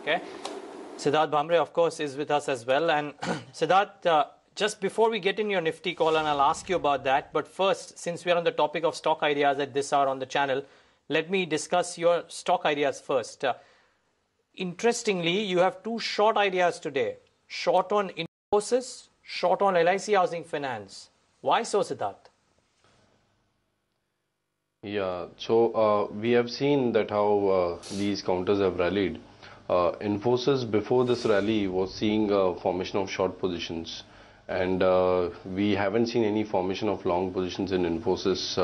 Okay. Siddharth Bhamre, of course, is with us as well. And Siddharth, just before we get in your Nifty call, and I'll ask you about that, but first, since we are on the topic of stock ideas at this hour on the channel, let me discuss your stock ideas first. Interestingly, you have two short ideas today. Short on Infosys, short on LIC Housing Finance. Why so, Siddharth? Yeah, so we have seen that how these counters have rallied. Infosys before this rally was seeing a formation of short positions, and we haven't seen any formation of long positions in Infosys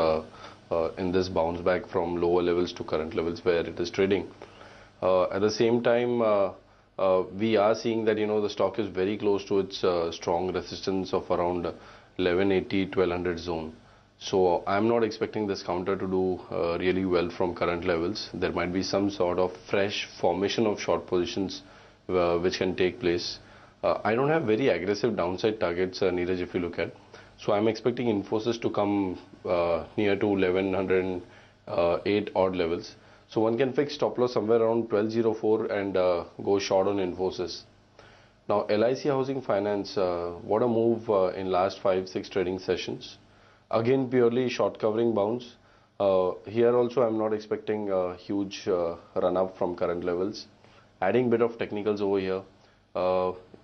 in this bounce back from lower levels to current levels where it is trading. At the same time, we are seeing that the stock is very close to its strong resistance of around 1180 1200 zone. So I'm not expecting this counter to do really well from current levels. There might be some sort of fresh formation of short positions which can take place. I don't have very aggressive downside targets, Neeraj, if you look at. So I'm expecting Infosys to come near to 1108 odd levels. So one can fix stop loss somewhere around 1204 and go short on Infosys. Now LIC Housing Finance, what a move in last 5-6 trading sessions. Again, purely short covering bounce. Here also I'm not expecting a huge run up from current levels. Adding bit of technicals over here.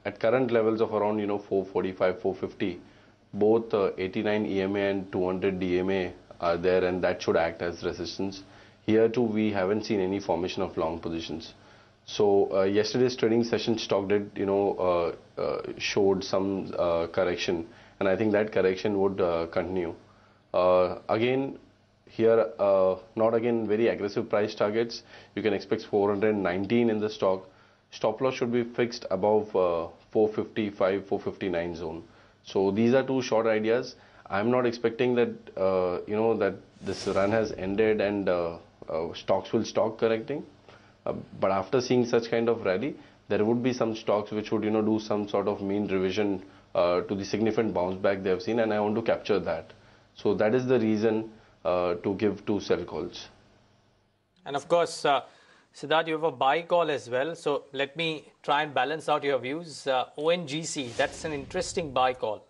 At current levels of around 445, 450, both 89 EMA and 200 DMA are there, and that should act as resistance. Here too we haven't seen any formation of long positions. So yesterday's trading session stock did showed some correction, and I think that correction would continue. Again, here not again very aggressive price targets. You can expect 419 in the stock. Stop loss should be fixed above 455, 459 zone. So these are two short ideas. I'm not expecting that that this run has ended and stocks will stop correcting. But after seeing such kind of rally, there would be some stocks which would do some sort of mean revision to the significant bounce back they have seen, and I want to capture that. So that is the reason to give two sell calls. And of course, Siddharth, you have a buy call as well. So let me try and balance out your views. ONGC, that's an interesting buy call.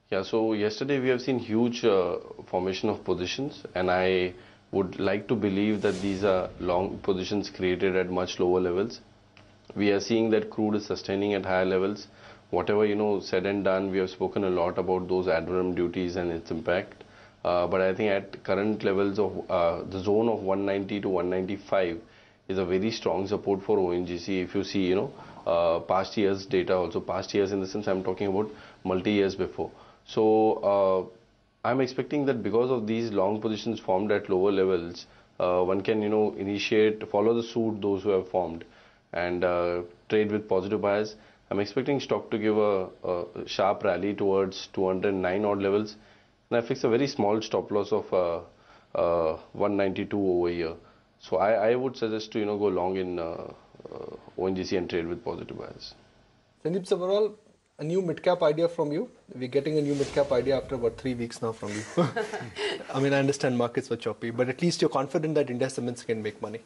Yeah, so yesterday we have seen huge formation of positions, and I would like to believe that these are long positions created at much lower levels. We are seeing that crude is sustaining at higher levels. Whatever said and done, we have spoken a lot about those ad valorem duties and its impact. But I think at current levels of the zone of 190 to 195 is a very strong support for ONGC. If you see past years data, also past years in the sense I'm talking about multi years before. So I'm expecting that because of these long positions formed at lower levels, one can follow the suit those who have formed and trade with positive bias. I'm expecting stock to give a sharp rally towards 209 odd levels, and I fix a very small stop loss of 192 over here. So I would suggest to go long in ONGC and trade with positive bias. Sandeep Sabharwal, a new mid-cap idea from you. We're getting a new mid-cap idea after about 3 weeks now from you. I mean, I understand markets were choppy, but at least you're confident that India Cements can make money.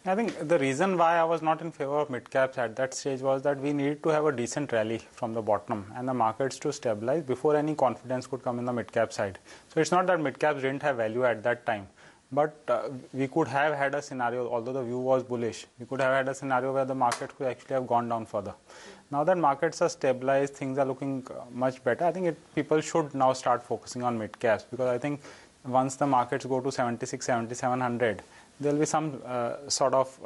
I think the reason why I was not in favor of mid-caps at that stage was that we needed to have a decent rally from the bottom and the markets to stabilize before any confidence could come in the mid-cap side. So it's not that mid-caps didn't have value at that time, but we could have had a scenario, although the view was bullish, we could have had a scenario where the market could actually have gone down further. Now that markets are stabilized, things are looking much better. I think people should now start focusing on mid-caps, because I think once the markets go to 76, 7700, there will be some sort of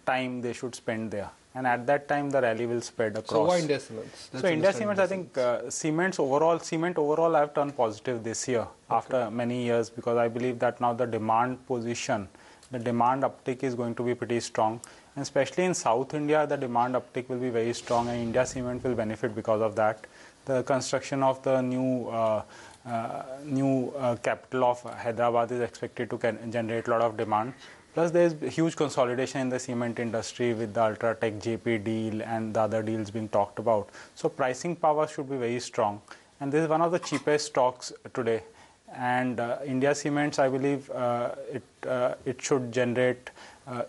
time they should spend there, and at that time the rally will spread across. So why India Cements? So India Cements, I think cement overall I have turned positive this year after many years, because I believe that now the demand position, the demand uptick is going to be pretty strong, and especially in South India the demand uptick will be very strong, and India Cement will benefit because of that. The construction of the new capital of Hyderabad is expected to generate a lot of demand. Plus there is huge consolidation in the cement industry with the Ultratech JP deal and the other deals being talked about. So pricing power should be very strong, and this is one of the cheapest stocks today. And India Cements, I believe it should generate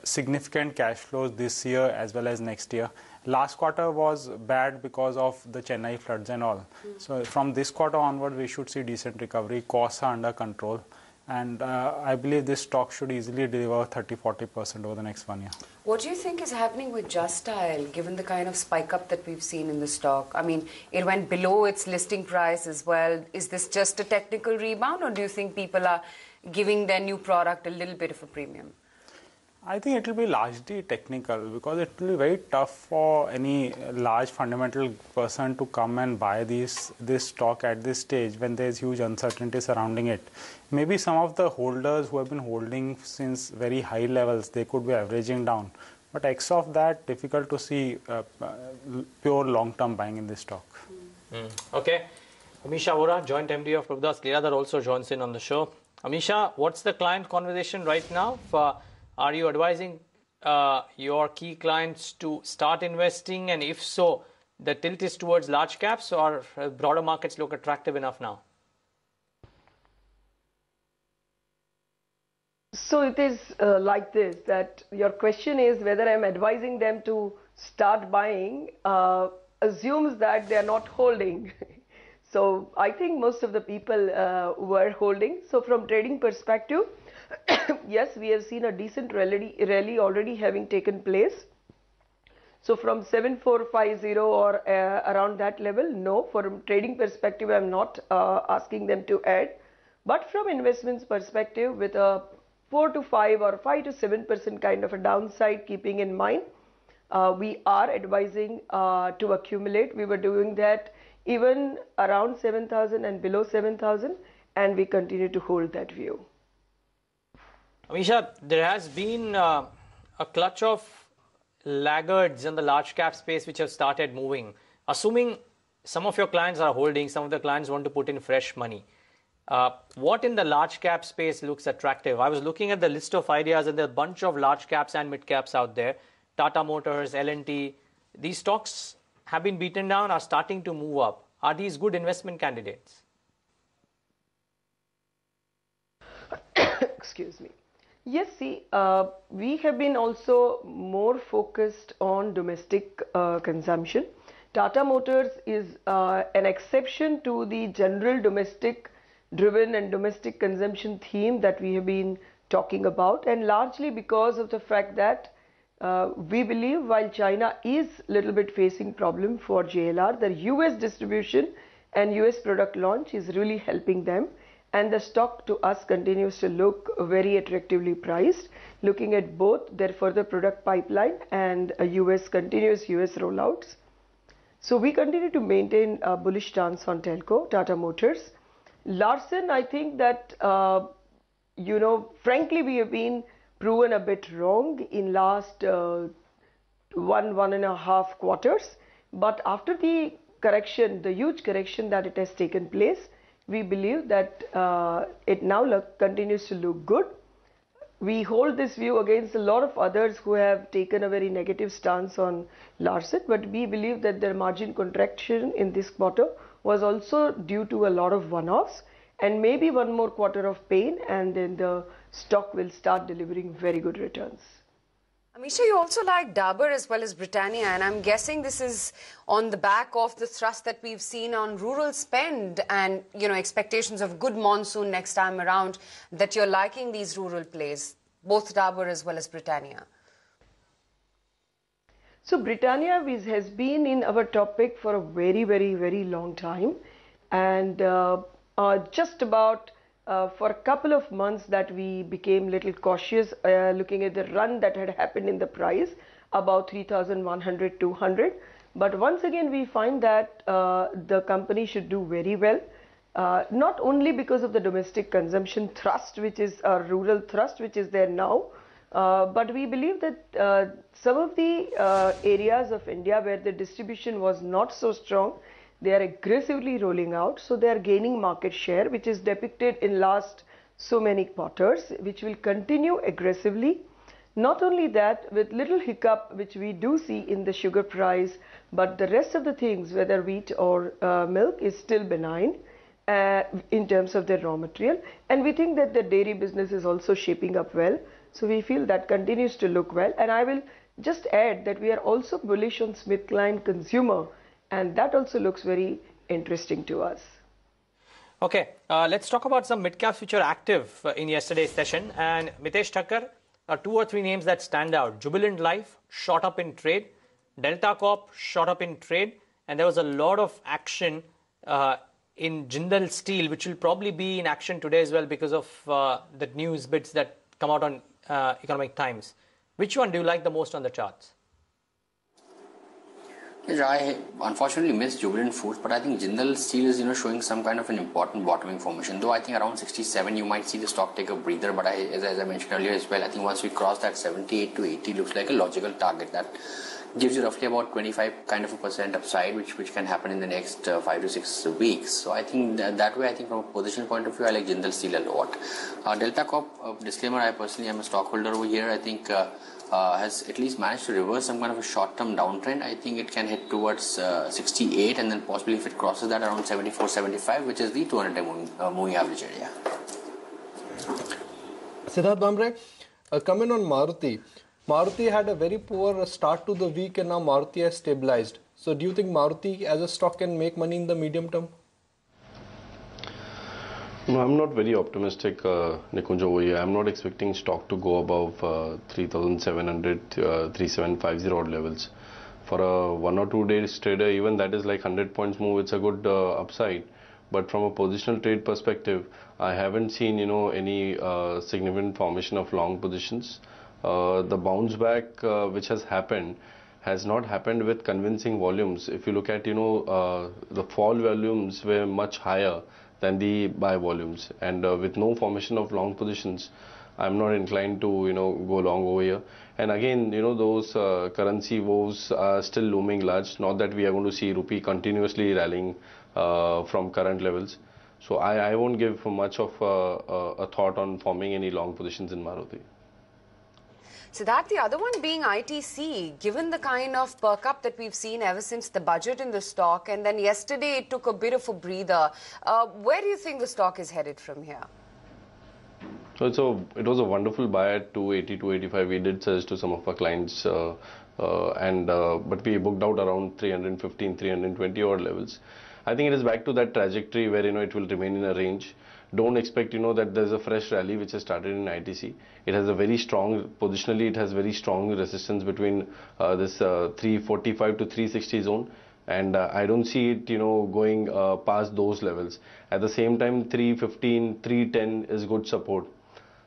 significant cash flows this year as well as next year. Last quarter was bad because of the Chennai floods and all. So from this quarter onward, we should see decent recovery. Costs are under control. And I believe this stock should easily deliver 30-40% over the next 1 year. What do you think is happening with Just Dial, given the kind of spike up that we've seen in the stock? I mean, it went below its listing price as well. Is this just a technical rebound, or do you think people are giving their new product a little bit of a premium? I think it will be largely technical, because it will be very tough for any large fundamental person to come and buy this stock at this stage when there is huge uncertainty surrounding it. Maybe some of the holders who have been holding since very high levels, they could be averaging down. But X of that, difficult to see pure long-term buying in this stock. Okay. Amisha Vora, Joint MD of Prabhudas Lilladher, also joins in on the show. Amisha, what's the client conversation right now? Are you advising your key clients to start investing? And if so, the tilt is towards large caps, or broader markets look attractive enough now? So it is like this, that your question is whether I'm advising them to start buying, assumes that they are not holding. So I think most of the people were holding. So from trading perspective, yes, we have seen a decent rally already having taken place. So from 7450 or around that level, no. From trading perspective, I'm not asking them to add. But from investments perspective, with a 4 to 5 or 5 to 7% kind of a downside, keeping in mind, we are advising to accumulate. We were doing that even around 7,000 and below 7,000, and we continue to hold that view. Amisha, there has been a clutch of laggards in the large cap space which have started moving. Assuming some of your clients are holding, some of the clients want to put in fresh money. What in the large cap space looks attractive? I was looking at the list of ideas, and there are a bunch of large caps and mid caps out there. Tata Motors, L&T. These stocks have been beaten down, are starting to move up. Are these good investment candidates? Excuse me. Yes, see, we have been also more focused on domestic consumption. Tata Motors is an exception to the general domestic driven and domestic consumption theme that we have been talking about, and largely because of the fact that we believe while China is a little bit facing problem for JLR, the US distribution and US product launch is really helping them. And the stock to us continues to look very attractively priced, looking at both their further product pipeline and continuous US rollouts. So we continue to maintain a bullish stance on Telco, Tata Motors. Larsen, I think that, frankly, we have been proven a bit wrong in last 1.5 quarters. But after the correction, the huge correction that it has taken place, we believe that it now continues to look good. We hold this view against a lot of others who have taken a very negative stance on Larsen, but we believe that their margin contraction in this quarter was also due to a lot of one-offs, and maybe one more quarter of pain, and then the stock will start delivering very good returns. Amisha, you also like Dabur as well as Britannia, and I'm guessing this is on the back of the thrust that we've seen on rural spend and, expectations of good monsoon next time around, that you're liking these rural plays, both Dabur as well as Britannia. So Britannia has been in our top pick for a very, very, very long time, and just about for a couple of months that we became little cautious looking at the run that had happened in the price, about 3,100, 200. But once again, we find that the company should do very well, not only because of the domestic consumption thrust, which is a rural thrust, which is there now, but we believe that some of the areas of India where the distribution was not so strong, they are aggressively rolling out, so they are gaining market share, which is depicted in last so many quarters, which will continue aggressively. Not only that, with little hiccup, which we do see in the sugar price, but the rest of the things, whether wheat or milk, is still benign in terms of their raw material. And we think that the dairy business is also shaping up well. So we feel that continues to look well. And I will just add that we are also bullish on SmithKline Consumer, and that also looks very interesting to us. Okay, let's talk about some mid-caps which are active in yesterday's session. And Mitesh Thakkar, 2 or 3 names that stand out. Jubilant Life shot up in trade. Delta Corp shot up in trade. And there was a lot of action in Jindal Steel, which will probably be in action today as well because of the news bits that come out on Economic Times. Which one do you like the most on the charts? I unfortunately missed Jubilant Foods, but I think Jindal Steel is showing some kind of an important bottoming formation. Though I think around 67 you might see the stock take a breather, but as I mentioned earlier as well, I think once we cross that 78 to 80 looks like a logical target. That gives you roughly about 25% upside, which can happen in the next 5 to 6 weeks. So I think that way, I think from a position point of view, I like Jindal Steel a lot. Delta Corp, disclaimer, I personally am a stockholder over here. I think has at least managed to reverse some kind of a short-term downtrend. I think it can head towards 68 and then possibly if it crosses that around 74, 75, which is the 200-day moving average area. Siddharth Bhambre, a comment on Maruti. Maruti had a very poor start to the week and now Maruti has stabilized. So do you think Maruti as a stock can make money in the medium term? No, I'm not very optimistic, Nikunj, over here. I'm not expecting stock to go above 3,700, 3,750 odd levels. For a 1 or 2 days trader, even that is like 100 points move, it's a good upside. But from a positional trade perspective, I haven't seen, any significant formation of long positions. The bounce back which has happened has not happened with convincing volumes. If you look at, the fall volumes were much higher than the buy volumes, and with no formation of long positions, I'm not inclined to go long over here. And again, those currency woes are still looming large. Not that we are going to see rupee continuously rallying from current levels. So I won't give much of a thought on forming any long positions in Maruti. So that the other one being ITC, given the kind of perk up that we've seen ever since the budget in the stock, and then yesterday it took a bit of a breather. Where do you think the stock is headed from here? So it was a wonderful buy at 280, 285. We did suggest to some of our clients, but we booked out around 315, 320 odd levels. I think it is back to that trajectory where it will remain in a range. Don't expect that there's a fresh rally which has started in ITC. It has a very strong, positionally it has very strong resistance between this 345 to 360 zone, and I don't see it going past those levels. At the same time, 315, 310 is good support.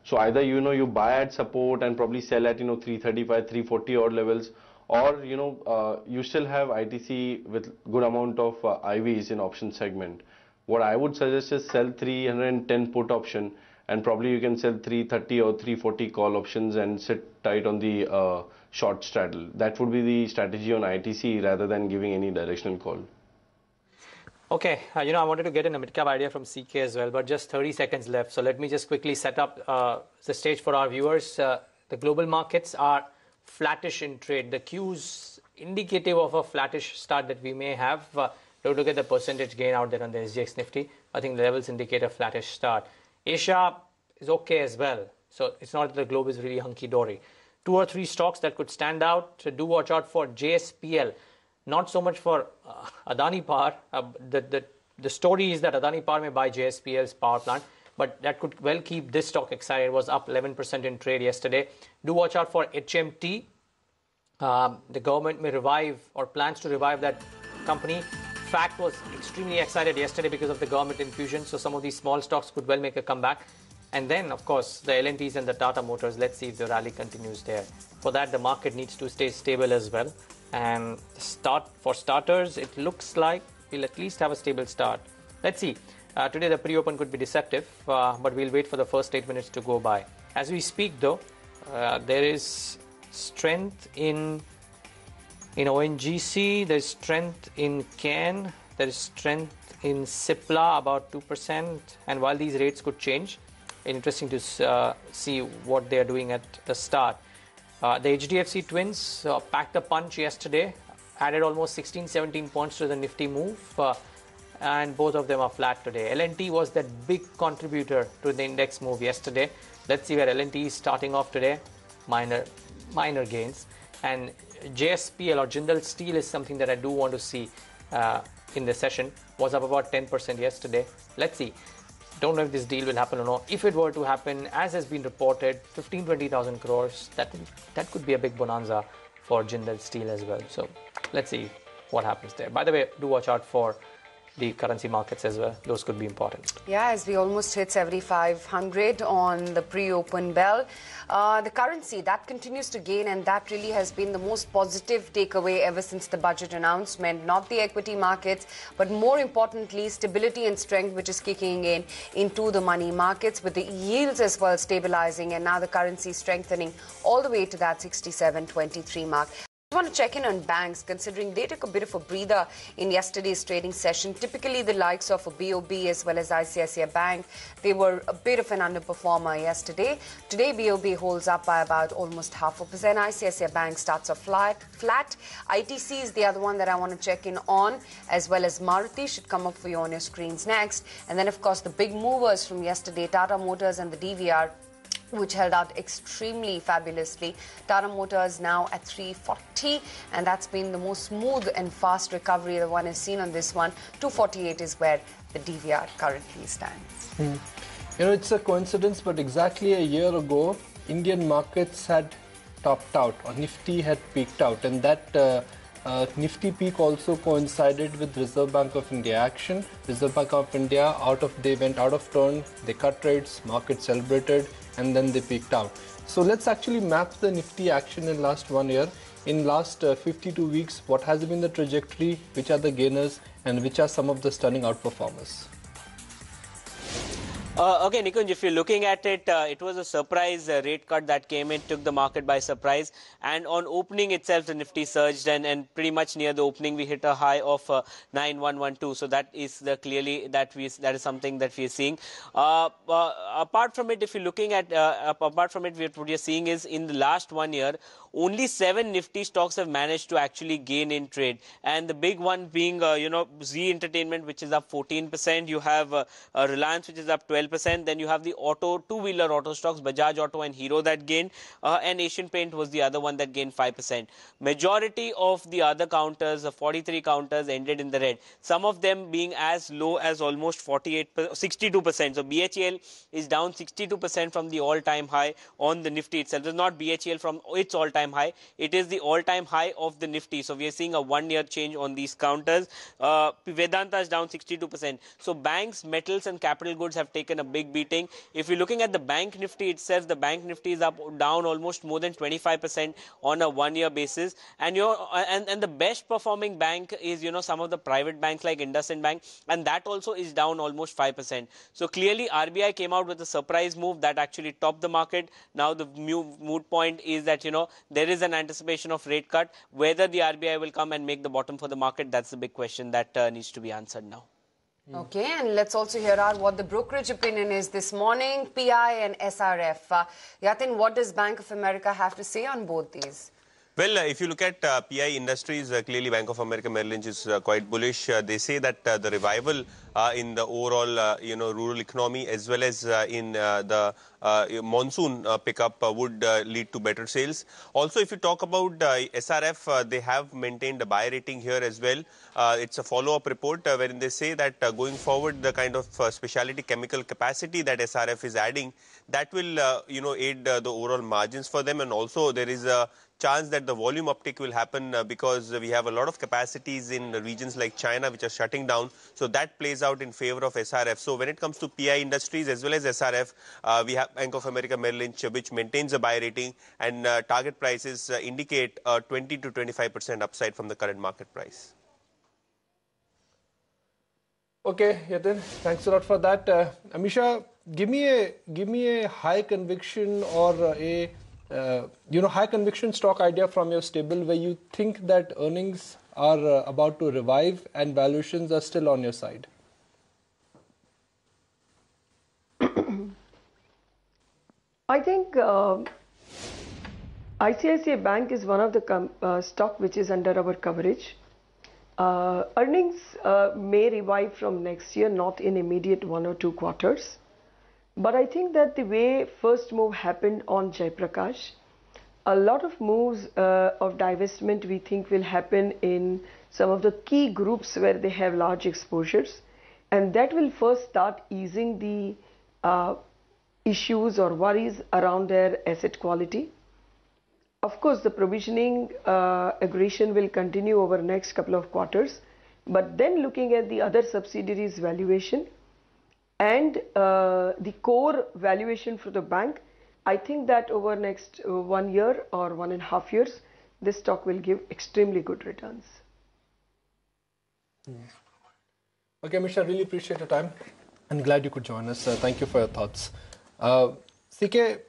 So either you buy at support and probably sell at 335, 340 odd levels, or you still have ITC with good amount of IVs in option segment. What I would suggest is sell 310 put option, and probably you can sell 330 or 340 call options and sit tight on the short straddle. That would be the strategy on ITC rather than giving any directional call. Okay, I wanted to get in a mid-cap idea from CK as well, but just 30 seconds left. So let me just quickly set up the stage for our viewers. The global markets are flattish in trade. The cues indicative of a flattish start that we may have. Don't look at the percentage gain out there on the SGX Nifty. I think the levels indicate a flattish start. Asia is okay as well. So it's not that the globe is really hunky-dory. 2 or 3 stocks that could stand out. Do watch out for JSPL. Not so much for Adani Power. The story is that Adani Power may buy JSPL's power plant, but that could well keep this stock excited. It was up 11% in trade yesterday. Do watch out for HMT. The government may revive or plans to revive that company. FACT was extremely excited yesterday because of the government infusion, so some of these small stocks could well make a comeback. And then, of course, the L&Ts and the Tata Motors. Let's see if the rally continues there. For that, the market needs to stay stable as well. And for starters, it looks like we'll at least have a stable start. Let's see. Today, the pre-open could be deceptive, but we'll wait for the first 8 minutes to go by. As we speak, though, there is strength in ONGC, there's strength in CAN, there is strength in Cipla, about 2%. And while these rates could change, interesting to see what they're doing at the start. The HDFC Twins packed a punch yesterday, added almost 16-17 points to the Nifty move. and both of them are flat today. L&T was that big contributor to the index move yesterday. Let's see where L&T is starting off today. Minor gains. And JSPL or Jindal Steel is something that I do want to see in the session. Was up about 10% yesterday. Let's see. Don't know if this deal will happen or not. If it were to happen, as has been reported, 15,000-20,000 crores, that could be a big bonanza for Jindal Steel as well. So let's see what happens there. By the way, do watch out for the currency markets as well. Those could be important. Yeah, as we almost hit 7,500 on the pre-open bell. The currency, that continues to gain, and that really has been the most positive takeaway ever since the budget announcement. Not the equity markets, but more importantly, stability and strength, which is kicking in into the money markets, with the yields as well stabilizing, and now the currency strengthening all the way to that 67.23 mark. I want to check in on banks, considering they took a bit of a breather in yesterday's trading session. Typically, the likes of a BOB as well as ICICI Bank, they were a bit of an underperformer yesterday. Today, BOB holds up by about almost 0.5%. ICICI Bank starts off flat. ITC is the other one that I want to check in on, as well as Maruti should come up for you on your screens next. And then, of course, the big movers from yesterday, Tata Motors and the DVR, which held out extremely fabulously. Tata Motors now at 340, and that's been the most smooth and fast recovery the one has seen on this one. 248 is where the DVR currently stands. You know, it's a coincidence, but exactly a year ago, Indian markets had topped out, or Nifty had peaked out, and that Nifty peak also coincided with Reserve Bank of India action. Reserve Bank of India they went out of turn, they cut rates, market celebrated, and then they peaked out. So let's actually map the Nifty action in last 1 year. In last 52 weeks, what has been the trajectory, which are the gainers, and which are some of the stunning outperformers? Okay, Nikunj, if you're looking at it, it was a surprise rate cut that came in, took the market by surprise. And on opening itself, the Nifty surged, and pretty much near the opening, we hit a high of 9112. So that is clearly that is something that we are seeing. Apart from it, if you're looking at apart from it, what you're seeing is in the last 1 year, only 7 Nifty stocks have managed to actually gain in trade, and the big one being Zee Entertainment, which is up 14%. You have Reliance, which is up 12%. Then you have the two-wheeler auto stocks, Bajaj Auto and Hero, that gained, and Asian Paint was the other one that gained 5%. Majority of the other counters, 43 counters, ended in the red. Some of them being as low as almost 62%. So BHEL is down 62% from the all-time high on the Nifty itself. It's not BHEL from its all-time high. It is the all-time high of the Nifty. So we are seeing a 1 year change on these counters. Vedanta is down 62%. So banks, metals and capital goods have taken a big beating. If you're looking at the bank Nifty itself, the bank Nifty is down almost more than 25% on a 1 year basis. And and the best performing bank is some of the private banks like IndusInd Bank, and that also is down almost 5%. So clearly RBI came out with a surprise move that actually topped the market. Now the moot point is that there is an anticipation of rate cut. Whether the RBI will come and make the bottom for the market, that's the big question that needs to be answered now. Okay, and let's also hear out what the brokerage opinion is this morning, PI and SRF. Yatin, what does Bank of America have to say on both these? Well, if you look at PI Industries, clearly Bank of America Merrill Lynch is quite bullish. They say that the revival in the overall, rural economy as well as in the monsoon pickup would lead to better sales. Also, if you talk about SRF, they have maintained a buy rating here as well. It's a follow-up report wherein they say that going forward, the kind of specialty chemical capacity that SRF is adding, that will, aid the overall margins for them. And also, there is a chance that the volume uptick will happen because we have a lot of capacities in regions like China which are shutting down. So that plays out in favor of SRF. So when it comes to PI Industries as well as SRF, we have Bank of America Merrill Lynch, which maintains a buy rating, and target prices indicate 20 to 25% upside from the current market price. Okay, Yatin, thanks a lot for that. Amisha, give me a high conviction or a high conviction stock idea from your stable where you think that earnings are about to revive and valuations are still on your side. I think ICICI Bank is one of the stock which is under our coverage. Earnings may revive from next year, not in immediate 1 or 2 quarters. But I think that the way first move happened on Jaiprakash, a lot of moves of divestment we think will happen in some of the key groups where they have large exposures. And that will first start easing the issues or worries around their asset quality. Of course, the provisioning aggression will continue over the next couple of quarters. But then looking at the other subsidiaries' valuation, and the core valuation for the bank, I think that over next 1 year or 1.5 years, this stock will give extremely good returns. Okay, Misha, really appreciate your time and glad you could join us. Thank you for your thoughts. CK,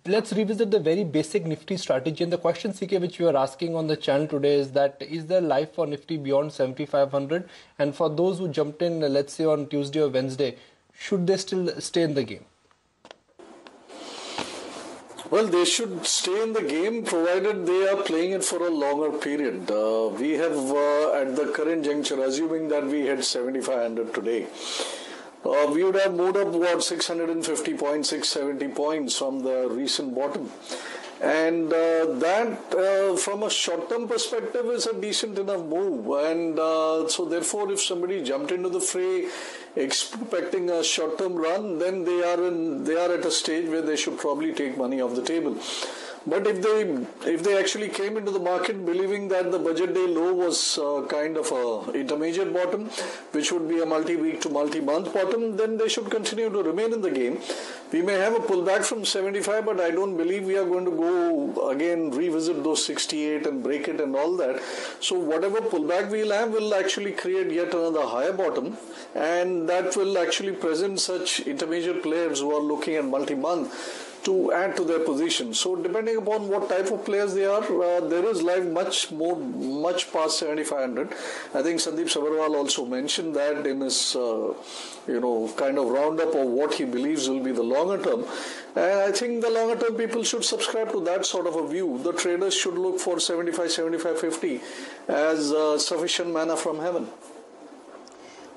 let's revisit the very basic Nifty strategy. And the question, CK, which you are asking on the channel today is that, is there life for Nifty beyond 7,500? And for those who jumped in, let's say on Tuesday or Wednesday, should they still stay in the game? Well, they should stay in the game provided they are playing it for a longer period. We have at the current juncture, assuming that we had 7,500 today, we would have moved up about 650 points, 670 points from the recent bottom. And that from a short-term perspective is a decent enough move. And so therefore, if somebody jumped into the fray expecting a short-term run, then they are at a stage where they should probably take money off the table. But if they actually came into the market believing that the budget day low was kind of a intermediate bottom, which would be a multi-week to multi-month bottom, then they should continue to remain in the game. We may have a pullback from 75, but I don't believe we are going to go again revisit those 68 and break it and all that. So whatever pullback we'll have will actually create yet another higher bottom, and that will actually present such intermediate players who are looking at multi-month to add to their position. So depending upon what type of players they are, there is life much past 7,500. I think Sandeep Sabharwal also mentioned that in his kind of roundup of what he believes will be the longer term. And I think the longer term people should subscribe to that sort of a view. The traders should look for 75, 75, 50 as sufficient manna from heaven.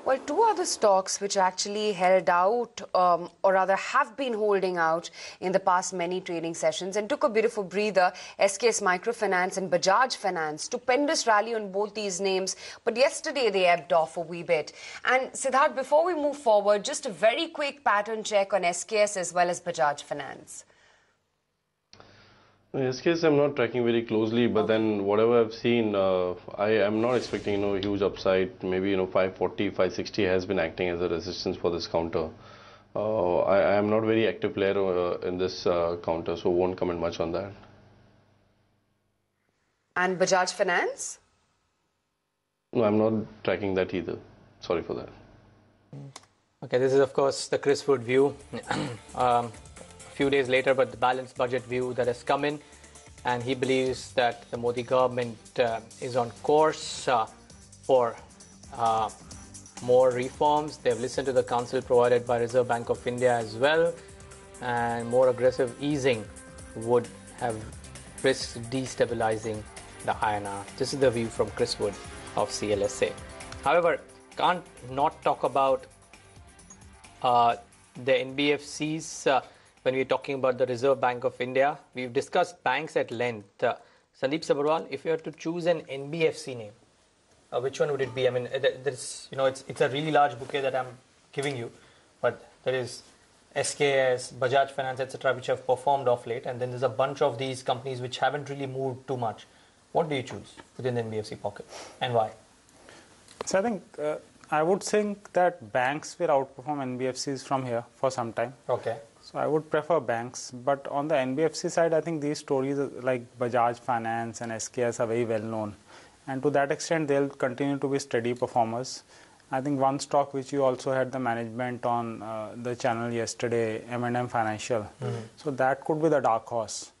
Well, two other stocks which actually held out, or rather have been holding out in the past many trading sessions and took a bit of a breather, SKS Microfinance and Bajaj Finance. Stupendous rally on both these names, but yesterday they ebbed off a wee bit. And Siddharth, before we move forward, just a very quick pattern check on SKS as well as Bajaj Finance. In this case, I'm not tracking very closely, but then whatever I've seen, I am not expecting huge upside. Maybe 540, 560 has been acting as a resistance for this counter. I am not very active player in this counter, so won't comment much on that. And Bajaj Finance? No, I'm not tracking that either. Sorry for that. Okay, this is of course the Chris Wood view. Few days later, but the balanced budget view that has come in, and he believes that the Modi government is on course for more reforms. They've listened to the counsel provided by Reserve Bank of India as well, and more aggressive easing would have risked destabilizing the INR. This is the view from Chris Wood of CLSA. However, can't not talk about the NBFCs when we're talking about the Reserve Bank of India. We've discussed banks at length. Sandeep Sabharwal, if you had to choose an NBFC name, which one would it be? I mean, it's a really large bouquet that I'm giving you, but there is SKS, Bajaj Finance, etc., which have performed off late, and then there's a bunch of these companies which haven't really moved too much. What do you choose within the NBFC pocket, and why? So I think I would think that banks will outperform NBFCs from here for some time. Okay. So I would prefer banks, but on the NBFC side, I think these stories like Bajaj Finance and SKS are very well known, and to that extent, they'll continue to be steady performers. I think one stock which you also had the management on the channel yesterday, M&M Financial. So that could be the dark horse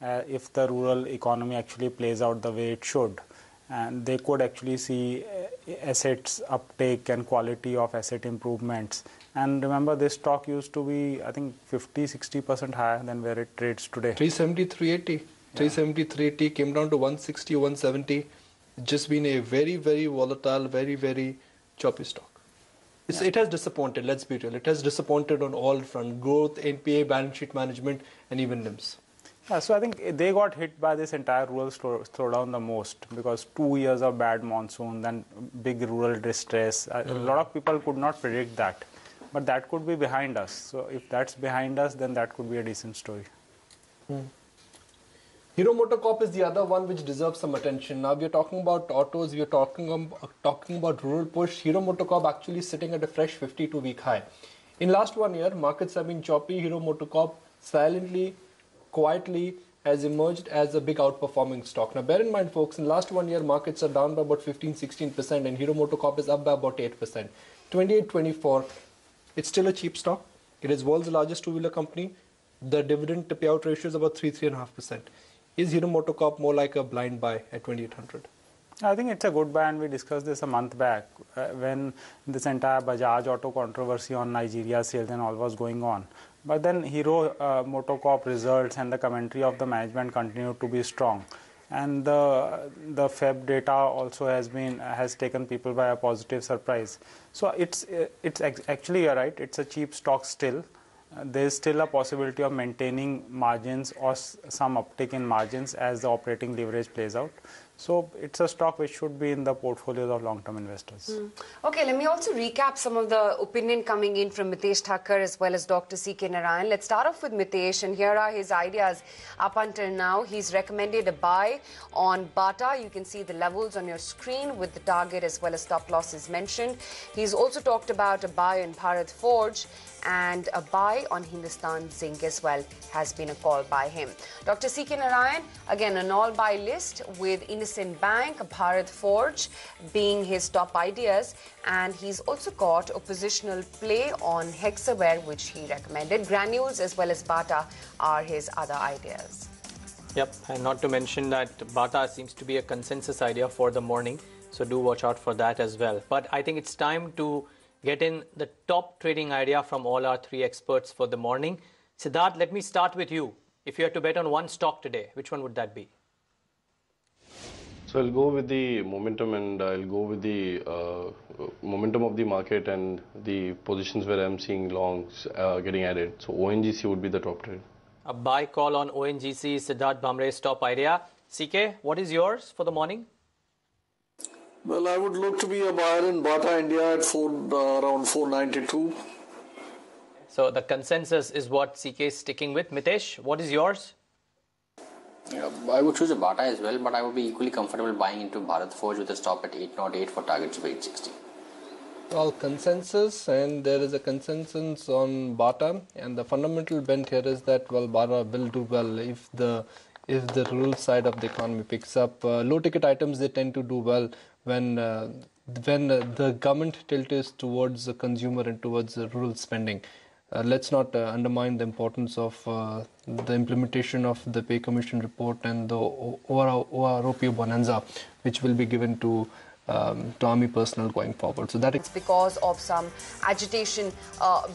if the rural economy actually plays out the way it should, and they could actually see assets uptake and quality of asset improvements. And remember, this stock used to be, I think, 50-60% higher than where it trades today. 370, 380. 370, 380 came down to 160, 170. It's just been a very, very volatile, very, very choppy stock. It has disappointed, let's be real. It has disappointed on all fronts: growth, NPA, balance sheet management, and even NIMs. Yeah, so I think they got hit by this entire rural slowdown the most, because 2 years of bad monsoon, then big rural distress. A lot of people could not predict that. But that could be behind us. So if that's behind us, then that could be a decent story. Hero MotoCorp is the other one which deserves some attention. Now we are talking about autos, we are talking about rural push. Hero MotoCorp actually sitting at a fresh 52-week high. In last 1 year, markets have been choppy. Hero MotoCorp silently, quietly has emerged as a big outperforming stock. Now bear in mind, folks, in last 1 year, markets are down by about 15-16% and Hero MotoCorp is up by about 8%. 28-24, it's still a cheap stock. It is world's largest two-wheeler company. The dividend to payout ratio is about 3-3.5%. Is Hero MotoCorp more like a blind buy at 2800? I think it's a good buy, and we discussed this a month back when this entire Bajaj Auto controversy on Nigeria sales and all was going on. But then Hero MotoCorp results and the commentary of the management continued to be strong. And the Feb data also has taken people by a positive surprise. So it's actually, you're right, it's a cheap stock still. There's still a possibility of maintaining margins or some uptick in margins as the operating leverage plays out. So it's a stock which should be in the portfolios of long-term investors. Okay, let me also recap some of the opinion coming in from Mitesh Thakkar as well as Dr. C.K. Narayan. Let's start off with Mitesh, and here are his ideas up until now. He's recommended a buy on Bata. You can see the levels on your screen with the target as well as stop losses mentioned. He's also talked about a buy on Bharat Forge, and a buy on Hindustan Zinc as well has been a call by him. Dr. C.K. Narayan, again, an all-buy list with Innocent Bank, Bharat Forge being his top ideas, and he's also got a positional play on Hexaware, which he recommended. Granules as well as Bata are his other ideas. Yep, and not to mention that Bata seems to be a consensus idea for the morning, so do watch out for that as well. But I think it's time to get in the top trading idea from all our three experts for the morning. Siddharth, let me start with you. If you had to bet on one stock today, which one would that be? So I'll go with the momentum, and I'll go with the momentum of the market and the positions where I'm seeing longs getting added. So ONGC would be the top trade. A buy call on ONGC, Siddharth Bhamre's top idea. CK, what is yours for the morning? Well, I would look to be a buyer in Bata India at around 492. So the consensus is what CK is sticking with. Mitesh, what is yours? Yeah, I would choose a Bata as well, but I would be equally comfortable buying into Bharat Forge with a stop at 808 for targets of 860. Well, consensus, and there is a consensus on Bata, and the fundamental bent here is that, well, Bata will do well if the rural side of the economy picks up. Low ticket items, they tend to do well when the government tilt is towards the consumer and towards the rural spending. Let's not undermine the importance of the implementation of the pay commission report and the OROP bonanza, which will be given to army personnel going forward. So that it's because of some agitation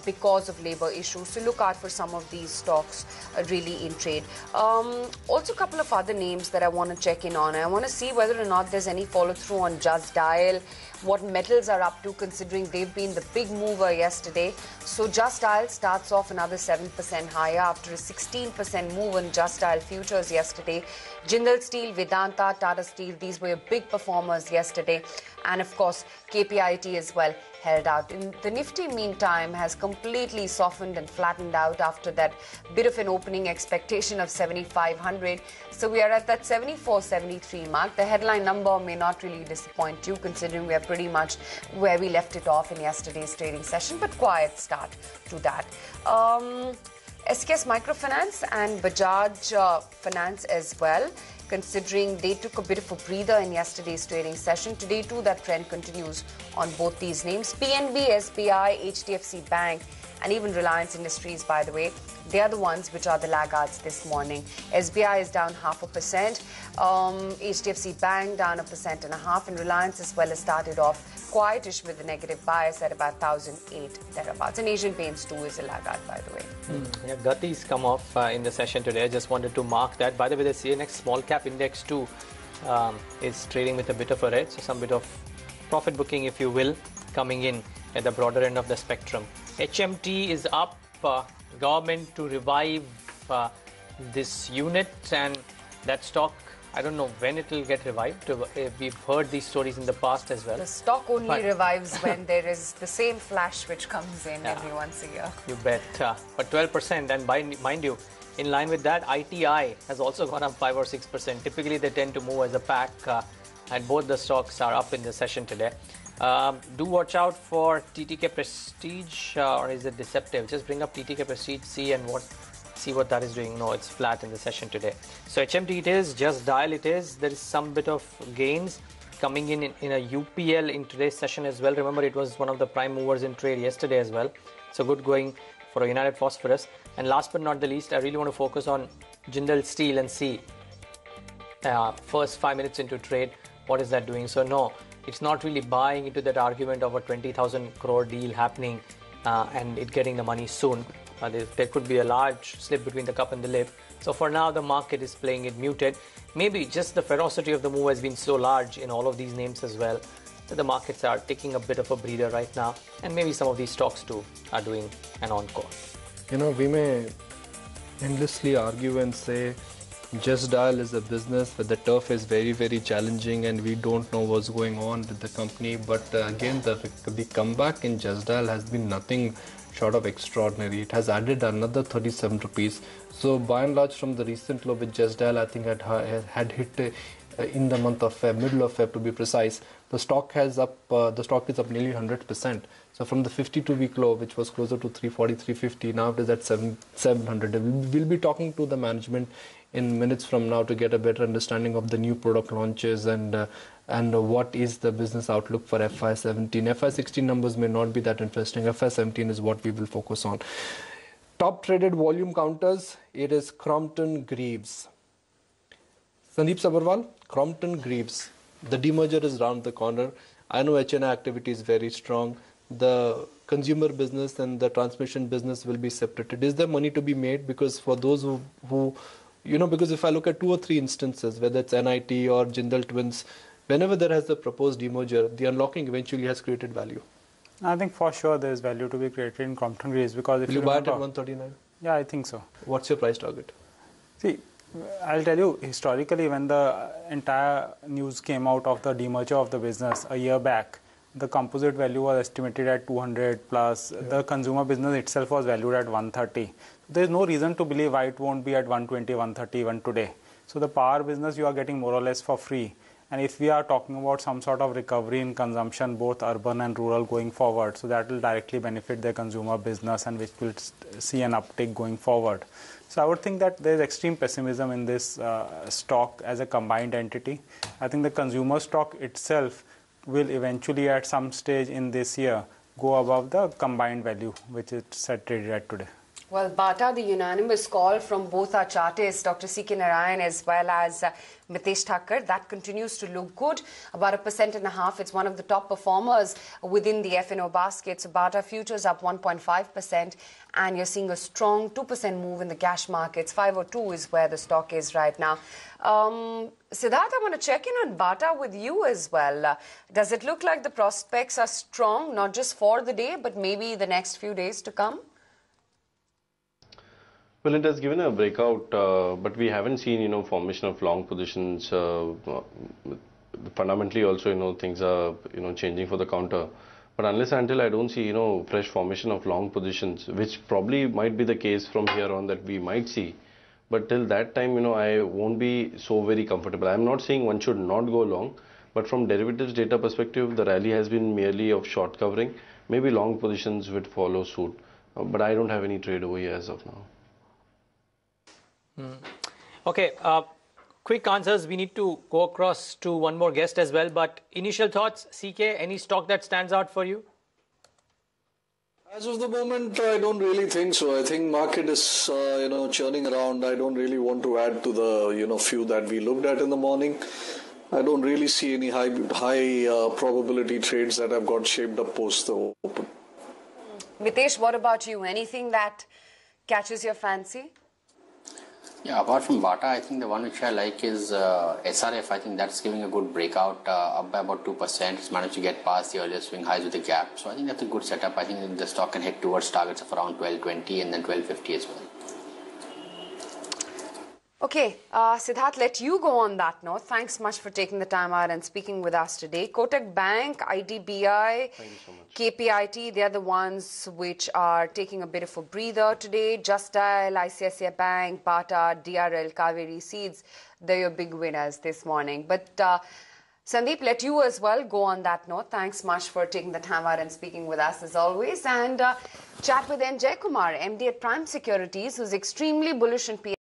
because of labor issues. So look out for some of these stocks really in trade. Also a couple of other names that I want to check in on. I want to see whether or not there's any follow through on Just Dial, what metals are up to, considering they've been the big mover yesterday. So Just Dial starts off another 7% higher after a 16% move on Just Dial futures yesterday. Jindal Steel, Vedanta, Tata Steel, these were big performers yesterday. And of course, KPIT as well held out. The Nifty, meantime, has completely softened and flattened out after that bit of an opening expectation of 7,500. So we are at that 74-73 mark. The headline number may not really disappoint you, considering we are pretty much where we left it off in yesterday's trading session, but quiet start to that. SKS Microfinance and Bajaj Finance as well, considering they took a bit of a breather in yesterday's trading session. Today too, that trend continues on both these names. PNB, SBI, HDFC Bank and even Reliance Industries, by the way, they are the ones which are the laggards this morning. SBI is down 0.5%, HDFC Bank down 1.5%, and Reliance as well has started off quietish with a negative bias at about 1,008 thereabouts. And Asian Paints too is a laggard, by the way. Yeah, Gati's come off in the session today. I just wanted to mark that. By the way, the CNX small cap index too is trading with a bit of a red, so some bit of profit booking, if you will, coming in at the broader end of the spectrum. HMT is up. Government to revive this unit, and that stock, I don't know when it will get revived. We've heard these stories in the past as well. The stock only revives when there is the same flash which comes in every once a year. You bet. But 12%, and mind you, in line with that, ITI has also gone up 5 or 6%. Typically, they tend to move as a pack, and both the stocks are up in the session today. Do watch out for TTK Prestige, or is it Deceptive? Just bring up TTK Prestige, see what that is doing. No, it's flat in the session today. So HMT it is, Just Dial it is. There is some bit of gains coming in a UPL in today's session as well. Remember, it was one of the prime movers in trade yesterday as well. So good going for United Phosphorus. And last but not the least, I really want to focus on Jindal Steel and see first 5 minutes into trade, what is that doing? So no, it's not really buying into that argument of a 20,000 crore deal happening and it getting the money soon. There could be a large slip between the cup and the lip. So for now, the market is playing it muted. Maybe just the ferocity of the move has been so large in all of these names as well that the markets are taking a bit of a breather right now, and maybe some of these stocks too are doing an encore. You know, we may endlessly argue and say Just Dial is a business where the turf is very, very challenging and we don't know what's going on with the company. But again, the comeback in Just Dial has been nothing short of extraordinary. It has added another 37 rupees. So by and large, from the recent low with Just Dial, I think had hit in the month of Feb, middle of Feb to be precise. The stock is up nearly 100%. So from the 52-week low, which was closer to 340, 350, now it is at 700. We'll be talking to the management in minutes from now to get a better understanding of the new product launches and what is the business outlook for FY17. FY16 numbers may not be that interesting. FY17 is what we will focus on. Top traded volume counters, it is Crompton Greaves. Sandeep Sabharwal, Crompton Greaves. The demerger is round the corner. I know HNI activity is very strong. The consumer business and the transmission business will be separated. Is there money to be made? Because for those who because if I look at 2 or 3 instances, whether it's NIT or Jindal Twins, whenever there has the proposed demerger, the unlocking eventually has created value. I think for sure there is value to be created in Crompton Greaves, because if will you buy it at 139? Yeah, I think so. What's your price target? See, I'll tell you, historically, when the entire news came out of the demerger of the business a year back, the composite value was estimated at 200 plus. Yeah. The consumer business itself was valued at 130. There is no reason to believe why it won't be at 120, 130 even today. So the power business you are getting more or less for free. And if we are talking about some sort of recovery in consumption, both urban and rural going forward, so that will directly benefit the consumer business and which will see an uptick going forward. So I would think that there is extreme pessimism in this stock as a combined entity. I think the consumer stock itself will eventually at some stage in this year go above the combined value which is set traded at today. Well, Bata, the unanimous call from both our chartists, Dr. C.K. Narayan as well as Mitesh Thakkar, that continues to look good. About 1.5%. It's one of the top performers within the F&O basket. So Bata futures up 1.5%, and you're seeing a strong 2% move in the cash markets. 502 is where the stock is right now. Siddharth, I want to check in on Bata with you as well. Does it look like the prospects are strong, not just for the day, but maybe the next few days to come? Well, it has given a breakout, but we haven't seen, formation of long positions. Fundamentally, also, things are, changing for the counter. But unless until I don't see, fresh formation of long positions, which probably might be the case from here on that we might see. But till that time, I won't be so very comfortable. I'm not saying one should not go long, but from derivatives data perspective, the rally has been merely of short covering. Maybe long positions would follow suit. But I don't have any trade over here as of now. Okay, quick answers. We need to go across to one more guest as well. But initial thoughts, CK, any stock that stands out for you? As of the moment, I don't really think so. I think market is, churning around. I don't really want to add to the, few that we looked at in the morning. I don't really see any high probability trades that have got shaped up post the open. Mitesh, what about you? Anything that catches your fancy? Yeah, apart from Bata, I think the one which I like is SRF. I think that's giving a good breakout, up by about 2%. It's managed to get past the earlier swing highs with a gap. So I think that's a good setup. I think the stock can head towards targets of around 1220 and then 1250 as well. Okay, Siddharth, let you go on that note. Thanks much for taking the time out and speaking with us today. Kotak Bank, IDBI, KPIT, they're the ones which are taking a bit of a breather today. Just Dial, ICICI Bank, Bata, DRL, Kaveri Seeds, they're your big winners this morning. But Sandeep, let you as well go on that note. Thanks much for taking the time out and speaking with us as always. And chat with N. Jaikumar, MD at Prime Securities, who's extremely bullish in